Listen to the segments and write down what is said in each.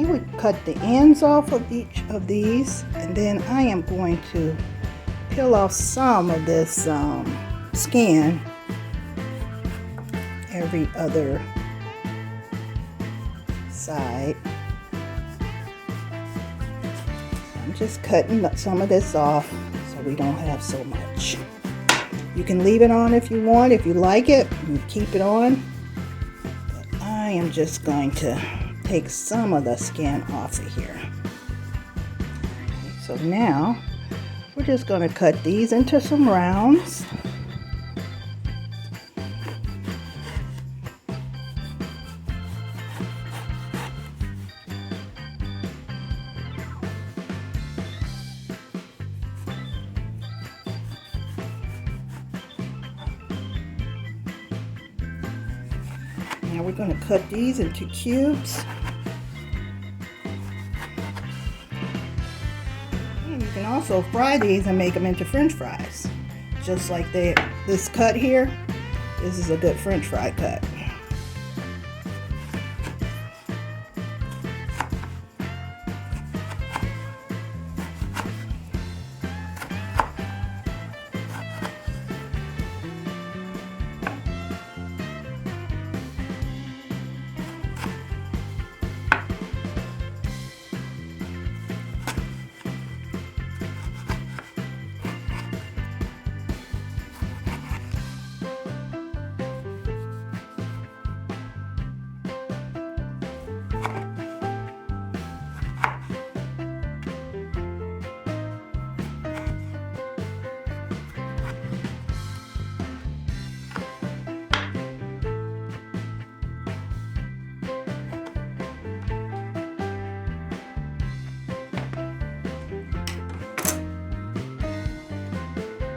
Okay, we cut the ends off of each of these, and then I am going to peel off some of this skin every other side. I'm just cutting some of this off so we don't have so much. You can leave it on if you want. If you like it, you keep it on. But I am just going to take some of the skin off of here. Okay, so now we're just going to cut these into some rounds. Now we're going to cut these into cubes. And you can also fry these and make them into French fries. Just like this cut here, this is a good French fry cut.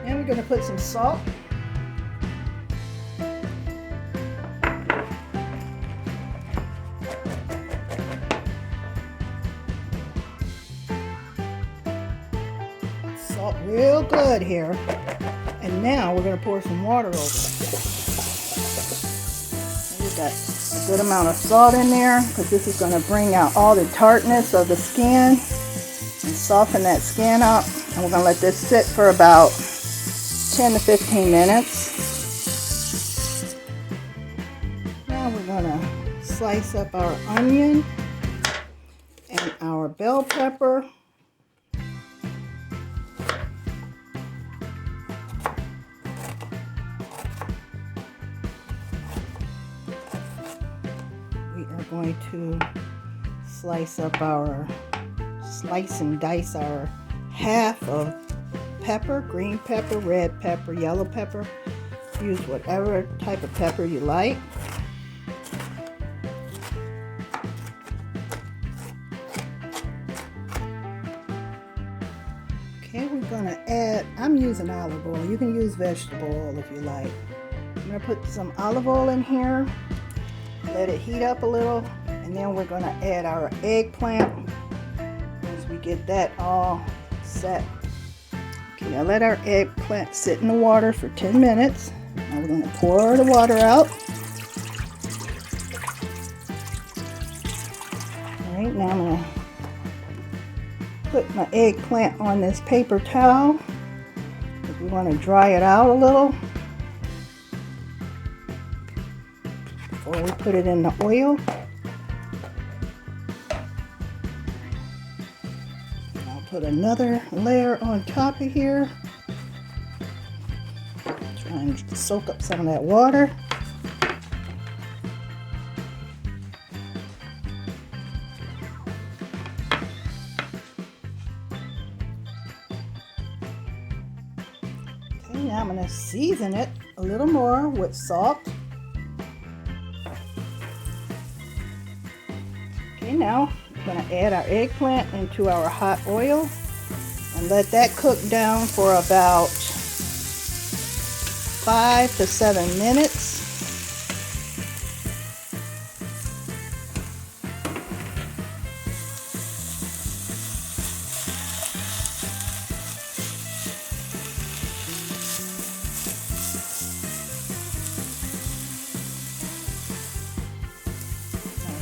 We're going to put some salt. Salt real good here. And now we're going to pour some water over it. We've got a good amount of salt in there because this is going to bring out all the tartness of the skin and soften that skin up. And we're going to let this sit for about 10 to 15 minutes. Now we're going to slice up our onion and our bell pepper. We are going to slice and dice our half of pepper, green pepper, red pepper, yellow pepper. Use whatever type of pepper you like. Okay, we're going to add, I'm using olive oil. You can use vegetable oil if you like. I'm going to put some olive oil in here, let it heat up a little, and then we're going to add our eggplant once we get that all set. Now let our eggplant sit in the water for 10 minutes. Now we're going to pour the water out. Alright, now I'm going to put my eggplant on this paper towel because we want to dry it out a little before we put it in the oil. Put another layer on top of here. Try and soak up some of that water. Okay, now I'm going to season it a little more with salt. Okay, now we're going to add our eggplant into our hot oil and let that cook down for about 5 to 7 minutes.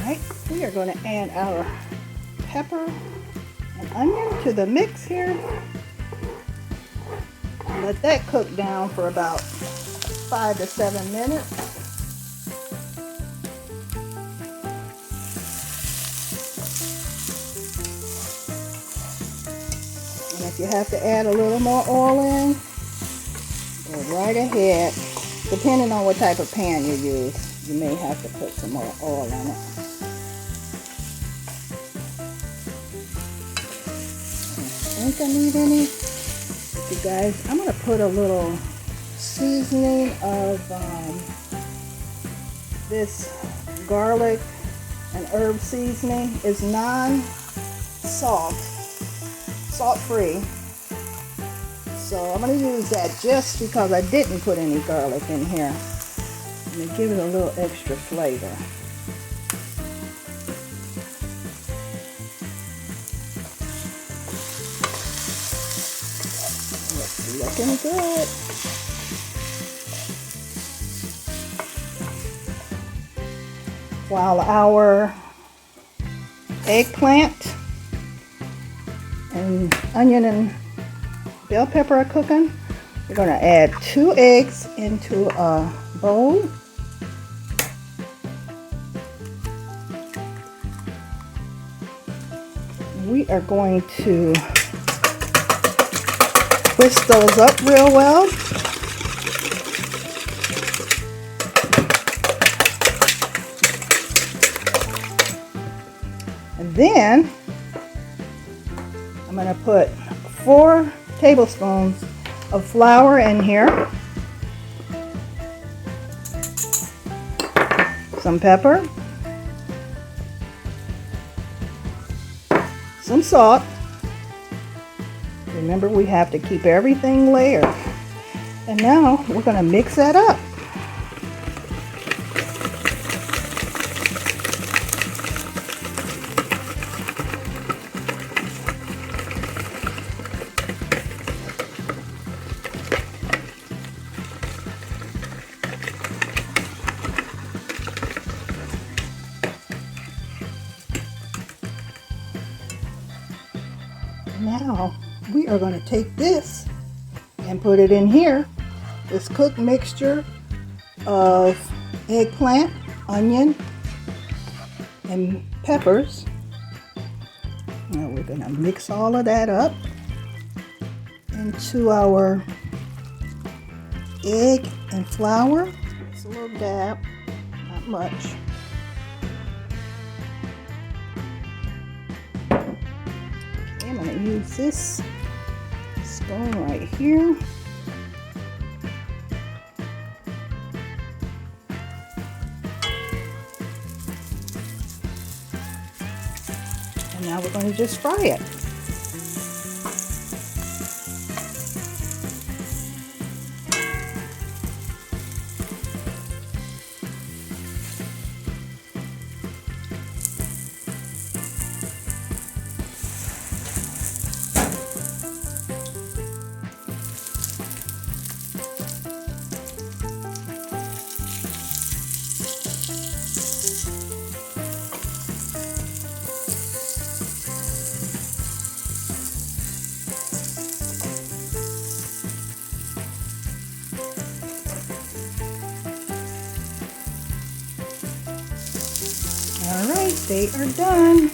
Alright, we are going to add our pepper and onion to the mix here. Let that cook down for about 5 to 7 minutes. And if you have to add a little more oil in, go right ahead. Depending on what type of pan you use, you may have to put some more oil in it. I think I need any. You guys, I'm going to put a little seasoning of this garlic and herb seasoning. It's salt-free. So I'm going to use that just because I didn't put any garlic in here. I'm going to give it a little extra flavor. It's looking good. While our eggplant and onion and bell pepper are cooking, we're going to add 2 eggs into a bowl. We are going to whisk those up real well. And then I'm going to put 4 tablespoons of flour in here, some pepper, some salt. Remember, we have to keep everything layered. And now we're going to mix that up. Now we are going to take this and put it in here, this cooked mixture of eggplant, onion, and peppers. Now we're going to mix all of that up into our egg and flour. Just a little dab, not much. I'm going to use this spoon right here. And now we're going to just fry it. All right, they are done.